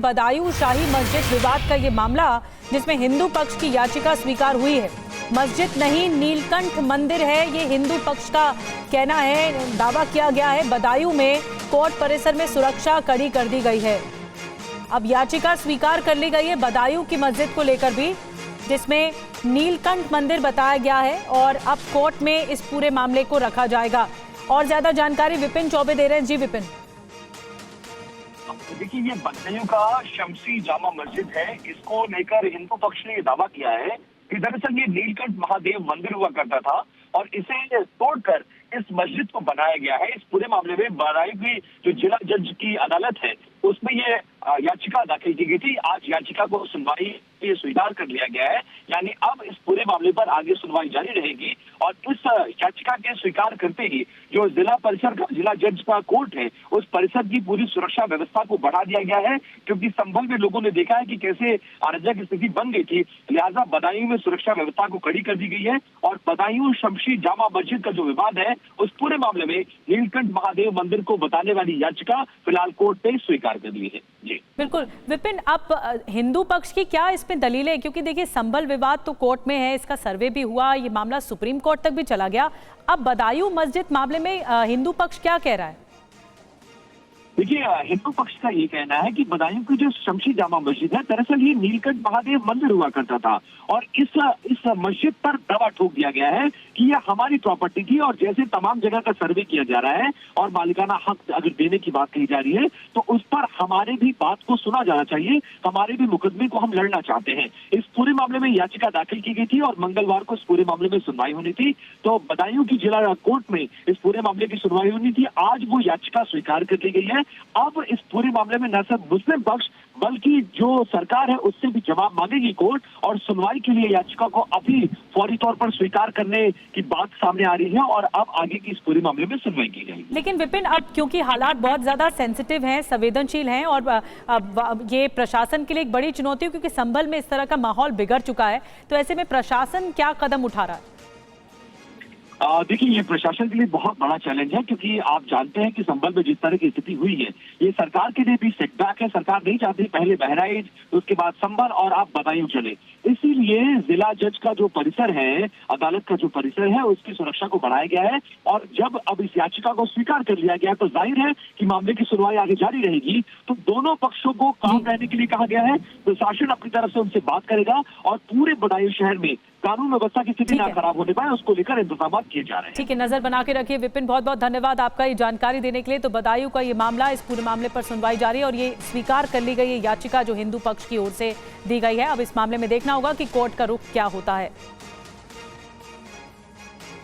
बदायूं शाही मस्जिद विवाद का ये मामला, जिसमें हिंदू पक्ष की याचिका स्वीकार हुई है। मस्जिद नहीं नीलकंठ मंदिर है, ये हिंदू पक्ष का कहना है। दावा किया गया है बदायूं में कोर्ट परिसर में सुरक्षा कड़ी कर दी गई है। अब याचिका स्वीकार कर ली गई है बदायूं की मस्जिद को लेकर भी, जिसमें नीलकंठ मंदिर बताया गया है, और अब कोर्ट में इस पूरे मामले को रखा जाएगा। और ज्यादा जानकारी विपिन चौबे दे रहे हैं। जी विपिन। देखिए, ये बदायूं का शमसी जामा मस्जिद है। इसको लेकर हिंदू पक्ष ने दावा किया है कि दरअसल ये नीलकंठ महादेव मंदिर हुआ करता था और इसे तोड़कर इस मस्जिद को बनाया गया है। इस पूरे मामले में बदायूं की जो जिला जज की अदालत है उसमें ये याचिका दाखिल की गई थी। आज याचिका को सुनवाई स्वीकार कर लिया गया है, यानी अब इस पूरे मामले पर आगे सुनवाई जारी रहेगी। और इस याचिका के स्वीकार करते ही जो जिला परिसर का जिला जज का कोर्ट है, उस परिसर की पूरी सुरक्षा व्यवस्था को बढ़ा दिया गया है, क्योंकि संभल में लोगों ने देखा है कि कैसे अराजक स्थिति बन गई थी। लिहाजा बदायूं में सुरक्षा व्यवस्था को कड़ी कर दी गई है और बदायूं शमसी जामा मस्जिद का जो विवाद है उस पूरे मामले में नीलकंठ महादेव मंदिर को बताने वाली याचिका फिलहाल कोर्ट ने स्वीकार कर ली है। जी बिल्कुल विपिन, अब हिंदू पक्ष की क्या इसमें दलीलें है? क्योंकि देखिए संभल विवाद तो कोर्ट में है, इसका सर्वे भी हुआ, ये मामला सुप्रीम कोर्ट तक भी चला गया। अब बदायूं मस्जिद मामले में हिंदू पक्ष क्या कह रहा है? देखिए, हिंदू पक्ष का ये कहना है कि बदायूं की जो शमसी जामा मस्जिद है, दरअसल ये नीलकंठ महादेव मंदिर हुआ करता था और इस मस्जिद पर दावा ठोक दिया गया है कि ये हमारी प्रॉपर्टी थी और जैसे तमाम जगह का सर्वे किया जा रहा है और मालिकाना हक अगर देने की बात कही जा रही है तो उस पर हमारे भी बात को सुना जाना चाहिए, हमारे भी मुकदमे को हम लड़ना चाहते हैं। इस पूरे मामले में याचिका दाखिल की गई थी और मंगलवार को इस पूरे मामले में सुनवाई होनी थी। तो बदायूं की जिला कोर्ट में इस पूरे मामले की सुनवाई होनी थी। आज वो याचिका स्वीकार कर ली गई है। अब इस पूरे मामले में न सिर्फ मुस्लिम पक्ष बल्कि जो सरकार है उससे भी जवाब मांगेगी कोर्ट, और सुनवाई के लिए याचिका को अभी फौरी तौर पर स्वीकार करने की बात सामने आ रही है और अब आगे की इस पूरे मामले में सुनवाई की जाएगी। लेकिन विपिन, अब क्योंकि हालात बहुत ज्यादा सेंसिटिव हैं, संवेदनशील हैं, और अब ये प्रशासन के लिए एक बड़ी चुनौती है, क्योंकि संभल में इस तरह का माहौल बिगड़ चुका है, तो ऐसे में प्रशासन क्या कदम उठा रहा है? देखिए, ये प्रशासन के लिए बहुत बड़ा चैलेंज है, क्योंकि आप जानते हैं कि संभल में जिस तरह की स्थिति हुई है ये सरकार के लिए भी सेटबैक है। सरकार नहीं चाहती पहले बहराइच, उसके बाद संभल और आप बदायूं चले। इसीलिए जिला जज का जो परिसर है, अदालत का जो परिसर है, उसकी सुरक्षा को बढ़ाया गया है। और जब अब इस याचिका को स्वीकार कर लिया गया तो जाहिर है कि मामले की सुनवाई आगे जारी रहेगी। तो दोनों पक्षों को काम रहने के लिए कहा गया है। प्रशासन अपनी तरफ से उनसे बात करेगा और पूरे बदायूं शहर में कानून व्यवस्था की स्थिति ना खराब होने पाए, उसको लेकर इंतजाम किए जा रहे हैं। ठीक है, नजर बना के रखिए विपिन। बहुत बहुत धन्यवाद आपका ये जानकारी देने के लिए। तो बदायूं का ये मामला, इस पूरे मामले पर सुनवाई जारी है और ये स्वीकार कर ली गई है याचिका जो हिंदू पक्ष की ओर से दी गई है। अब इस मामले में देखना होगा कि कोर्ट का रुख क्या होता है।